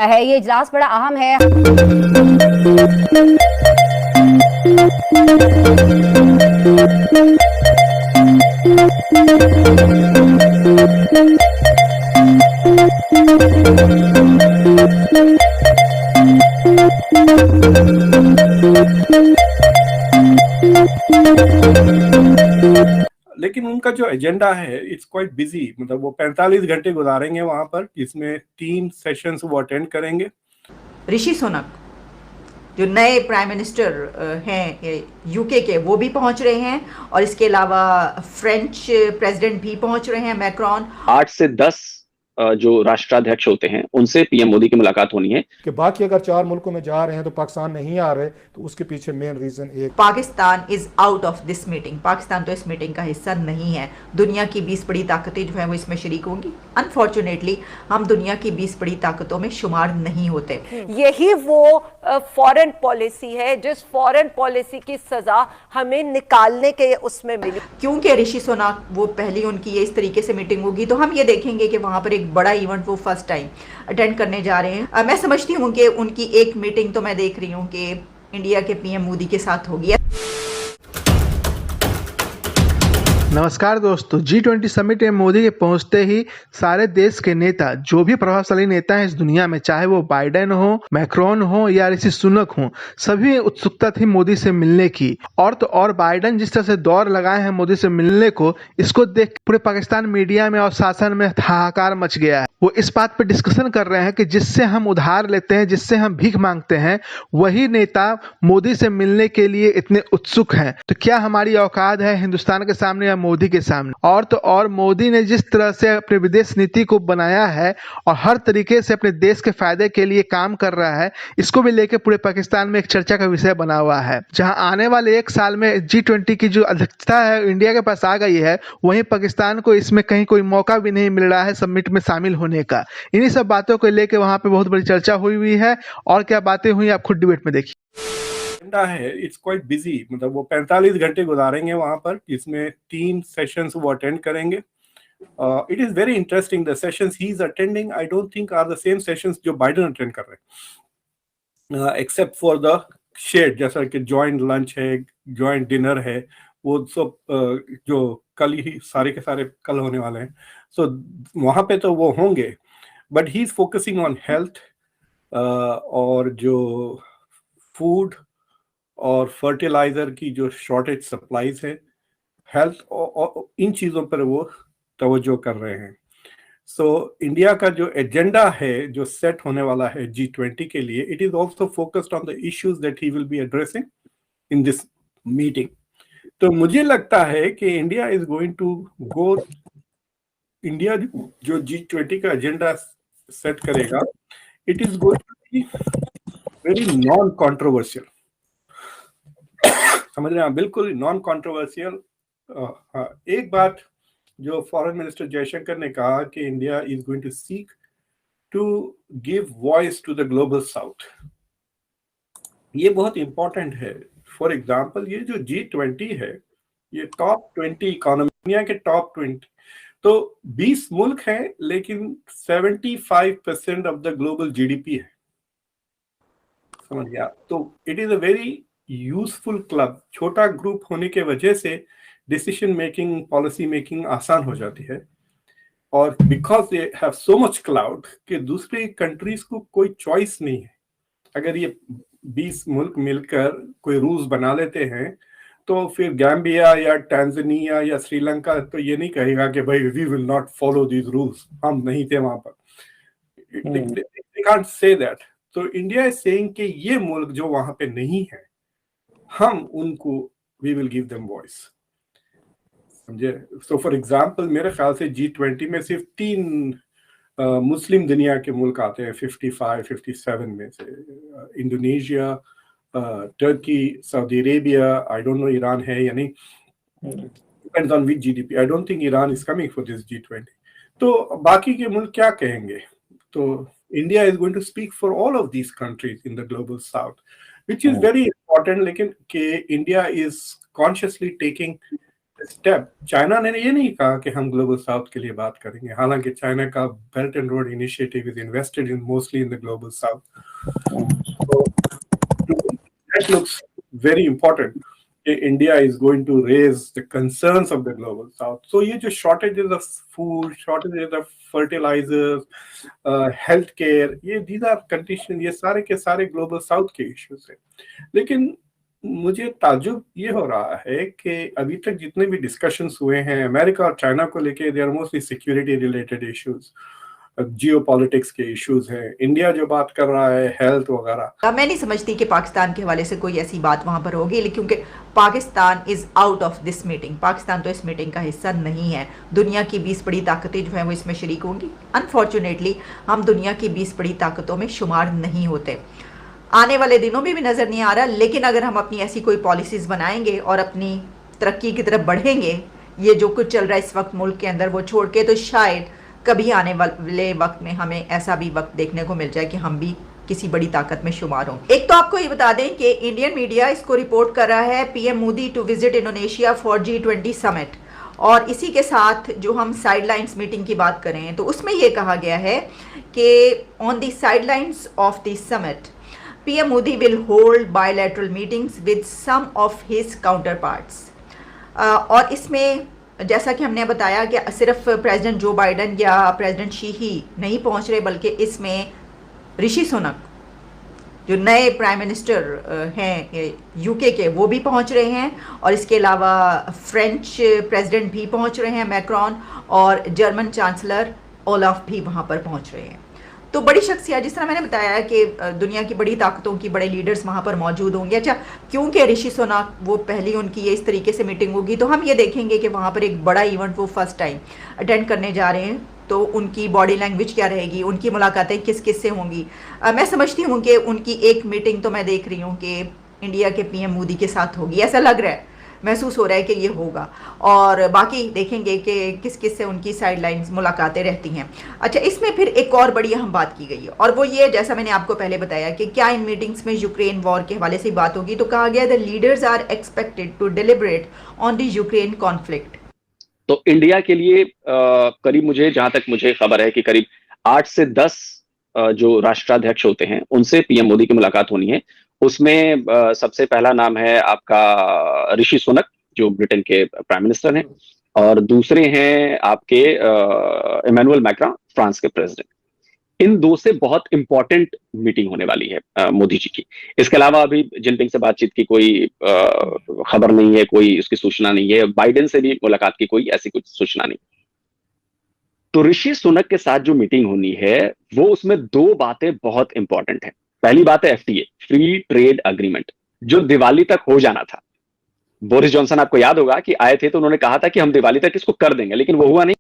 है। ये इजलास बड़ा अहम है। लेकिन उनका जो एजेंडा है इट्स क्वाइट बिजी, मतलब वो 45 घंटे गुजारेंगे वहां पर, जिसमें 3 सेशंस वो अटेंड करेंगे। ऋषि सुनक जो नए प्राइम मिनिस्टर हैं यूके के, वो भी पहुंच रहे हैं, और इसके अलावा फ्रेंच प्रेसिडेंट भी पहुंच रहे हैं, मैक्रॉन। 8 से 10 जो राष्ट्राध्यक्ष होते हैं उनसे पीएम मोदी की मुलाकात होनी है। कि बाकी अगर 4 मुल्कों में जा रहे हैं तो पाकिस्तान नहीं आ रहे, तो उसके पीछे मेन रीजन एक Pakistan is out of this meeting. Pakistan तो इस मीटिंग का हिस्सा नहीं है। दुनिया की 20 बड़ी ताकतें जो है वो इसमें शरीक होंगी। अनफॉर्चुनेटली हम दुनिया की 20 बड़ी ताकतों में शुमार नहीं होते। यही वो फॉरेन पॉलिसी है जिस फॉरेन पॉलिसी की सजा हमें निकालने के उसमें मिली। क्योंकि ऋषि सुनक वो पहली उनकी ये इस तरीके से मीटिंग होगी, तो हम ये देखेंगे कि वहां पर एक बड़ा इवेंट वो फर्स्ट टाइम अटेंड करने जा रहे हैं। मैं समझती हूँ कि उनकी एक मीटिंग तो मैं देख रही हूँ कि इंडिया के पीएम मोदी के साथ होगी। नमस्कार दोस्तों, G20 समिट में मोदी के पहुंचते ही सारे देश के नेता, जो भी प्रभावशाली नेता हैं इस दुनिया में, चाहे वो बाइडेन हो, मैक्रोन हो या ऋषि सुनक हो, सभी उत्सुकता थी मोदी से मिलने की। और तो और बाइडेन जिस तरह से दौड़ लगाए हैं मोदी से मिलने को, इसको देख पूरे पाकिस्तान मीडिया में और शासन में हाहाकार मच गया है। वो इस बात पर डिस्कशन कर रहे हैं कि जिससे हम उधार लेते हैं, जिससे हम भीख मांगते हैं, वही नेता मोदी से मिलने के लिए इतने उत्सुक हैं। तो क्या हमारी औकात है हिंदुस्तान के सामने या मोदी के सामने? और तो और मोदी ने जिस तरह से अपने विदेश नीति को बनाया है और हर तरीके से अपने देश के फायदे के लिए काम कर रहा है, इसको भी लेकर पूरे पाकिस्तान में एक चर्चा का विषय बना हुआ है। जहां आने वाले 1 साल में G20 की जो अध्यक्षता है इंडिया के पास आ गई है, वहीं पाकिस्तान को इसमें कहीं कोई मौका भी नहीं मिल रहा है समिट में शामिल होने का। इन्हीं सब बातों को लेकर वहां पे बहुत बड़ी चर्चा हुई है। और क्या बातें हुई आप खुद डिबेट में देखिए। है इट्स क्वाइट बिजी, मतलब वो 45 घंटे गुजारेंगे वहां पर, जिसमें 3 सेशंस वो अटेंड करेंगे। It is very interesting. The sessions he is attending I don't think are the same sessions जो बाइडेन अटेंड कर रहे हैं, एक्सेप्ट फॉर द शेड, जैसा कि जॉइंट लंच है, जॉइंट डिनर है, वो सब जो कल ही सारे के सारे कल होने वाले हैं। सो वहां पे तो वो होंगे, but he is focusing on health और जो फूड और फर्टिलाइजर की जो शॉर्टेज सप्लाईज है, हेल्थ और इन चीज़ों पर वो तवज्जो कर रहे हैं। सो इंडिया का जो एजेंडा है जो सेट होने वाला है G20 के लिए, it is also focused on the issues that he will be addressing in this meeting. तो मुझे लगता है कि India is going to go, India जो G20 का एजेंडा सेट करेगा, it is going to be very non controversial. समझ रहे हैं, बिल्कुल नॉन कॉन्ट्रोवर्शियल। एक बात जो फॉरेन मिनिस्टर जयशंकर ने कहा कि India is going to seek to give voice to the global south, ये बहुत इंपॉर्टेंट है। फॉर एग्जांपल, ये जो G20 है, ये टॉप 20 इकोनॉमी, दुनिया के टॉप 20, तो 20 मुल्क हैं, लेकिन 75% ऑफ द ग्लोबल GDP है। समझ गया? तो it is a very useful club. छोटा ग्रुप होने के वजह से डिसीजन मेकिंग, पॉलिसी मेकिंग आसान हो जाती है, और because they have so much cloud कि दूसरे कंट्रीज को कोई चॉइस नहीं है। अगर ये 20 मुल्क मिलकर कोई रूल्स बना लेते हैं, तो फिर गैम्बिया या टैंजानिया या श्रीलंका तो ये नहीं कहेगा कि भाई we will not follow these rules, हम नहीं थे वहां पर। They can't say that. तो इंडिया इज सेइंग कि ये मुल्क जो वहां पे नहीं है, हम उनको we will give them voice. समझे? सो फॉर एग्जांपल, मेरे ख्याल से G20 में सिर्फ 3 मुस्लिम दुनिया के मुल्क आते हैं 55-57 में से, Indonesia, Turkey, Saudi Arabia, I don't know Iran है या नहीं, depends on which GDP। I don't think Iran is coming for this G20। तो बाकी के मुल्क क्या कहेंगे? तो India is going to speak for all of these countries in the global south, which is very important, लेकिन कि India is consciously taking step China ने ये नहीं कहा कि हम ग्लोबल साउथ के लिए बात करेंगे, हालांकि चाइना का belt and road initiative is invested in mostly in the global south. That looks very important. India is going to raise the concerns of the global south. So ये जो shortages of food, shortages of fertilizers, healthcare, ये these are conditions, ये सारे के सारे global south के issues हैं. लेकिन मुझे ताज्जुब ये हो रहा है कि अभी तक जितने भी डिस्कशंस हुए हैं अमेरिका और चाइना को लेके, they are mostly security related issues, geopolitics के इश्यूज हैं. इंडिया जो बात कर रहा है हेल्थ वगैरह. मैं नहीं समझती कि पाकिस्तान के हवाले से कोई ऐसी बात वहां पर होगी, लेकिन क्योंकि Pakistan is out of this meeting, Pakistan तो इस मीटिंग का हिस्सा नहीं है. दुनिया की 20 बड़ी ताकतें जो हैं वो इसमें शरीक होंगी. अनफॉर्चुनेटली हम दुनिया की 20 बड़ी ताकतों में शुमार नहीं होते. आने वाले दिनों में भी नज़र नहीं आ रहा, लेकिन अगर हम अपनी ऐसी कोई पॉलिसीज़ बनाएंगे और अपनी तरक्की की तरफ बढ़ेंगे, ये जो कुछ चल रहा है इस वक्त मुल्क के अंदर वो छोड़ के, तो शायद कभी आने वाले वक्त में हमें ऐसा भी वक्त देखने को मिल जाए कि हम भी किसी बड़ी ताकत में शुमार हों. एक तो आपको ये बता दें कि इंडियन मीडिया इसको रिपोर्ट कर रहा है PM Modi to visit Indonesia for G20 summit. और इसी के साथ जो हम साइडलाइंस मीटिंग की बात करें तो उसमें यह कहा गया है कि on the sidelines of the summit PM Modi will hold bilateral meetings with some of his counterparts. और इसमें जैसा कि हमने बताया कि सिर्फ प्रेसिडेंट जो बाइडन या प्रेसिडेंट शी ही नहीं पहुंच रहे, बल्कि इसमें ऋषि सुनक जो नए प्राइम मिनिस्टर हैं यूके के, वो भी पहुंच रहे हैं. और इसके अलावा फ्रेंच प्रेसिडेंट भी पहुंच रहे हैं मैक्रॉन, और जर्मन चांसलर ओलाफ भी वहां पर पहुंच रहे हैं. तो बड़ी शख्सियत, जिस तरह मैंने बताया कि दुनिया की बड़ी ताकतों की बड़े लीडर्स वहाँ पर मौजूद होंगे. अच्छा, क्योंकि ऋषि सुनक वो पहली उनकी ये इस तरीके से मीटिंग होगी, तो हम ये देखेंगे कि वहाँ पर एक बड़ा इवेंट वो फर्स्ट टाइम अटेंड करने जा रहे हैं. तो उनकी बॉडी लैंग्वेज क्या रहेगी, उनकी मुलाकातें किस किस से होंगी. मैं समझती हूँ कि उनकी एक मीटिंग तो मैं देख रही हूँ कि इंडिया के PM मोदी के साथ होगी, ऐसा लग रहा है, महसूस हो रहा है कि ये होगा. और बाकी देखेंगे कि किस किस से उनकी साइडलाइंस मुलाकातें रहती हैं. अच्छा, इसमें फिर एक और बड़ी अहम बात की गई है, और वो ये, जैसा मैंने आपको पहले बताया कि क्या इन मीटिंग्स में यूक्रेन वॉर के हवाले से बात होगी. तो कहा गया the leaders are expected to deliberate on the Ukraine conflict. तो इंडिया के लिए करीब, मुझे जहां तक मुझे खबर है कि करीब 8 से 10 जो राष्ट्राध्यक्ष होते हैं उनसे PM मोदी की मुलाकात होनी है. उसमें सबसे पहला नाम है आपका ऋषि सुनक जो ब्रिटेन के प्राइम मिनिस्टर हैं, और दूसरे हैं आपके इमैनुअल मैक्रॉन फ्रांस के प्रेसिडेंट. इन दो से बहुत इंपॉर्टेंट मीटिंग होने वाली है मोदी जी की. इसके अलावा अभी जिनपिंग से बातचीत की कोई खबर नहीं है, कोई उसकी सूचना नहीं है. बाइडेन से भी मुलाकात की कोई ऐसी कुछ सूचना नहीं. तो ऋषि सुनक के साथ जो मीटिंग होनी है वो, उसमें 2 बातें बहुत इंपॉर्टेंट है. पहली बात है FTA, फ्री ट्रेड अग्रीमेंट, जो दिवाली तक हो जाना था. बोरिस जॉनसन, आपको याद होगा कि आए थे तो उन्होंने कहा था कि हम दिवाली तक इसको कर देंगे, लेकिन वो हुआ नहीं.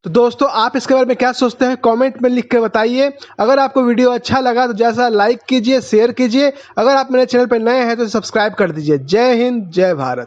तो दोस्तों, आप इसके बारे में क्या सोचते हैं कमेंट में लिख कर बताइए. अगर आपको वीडियो अच्छा लगा तो जैसा लाइक कीजिए, शेयर कीजिए. अगर आप मेरे चैनल पर नए हैं तो सब्सक्राइब कर दीजिए. जय हिंद, जय भारत.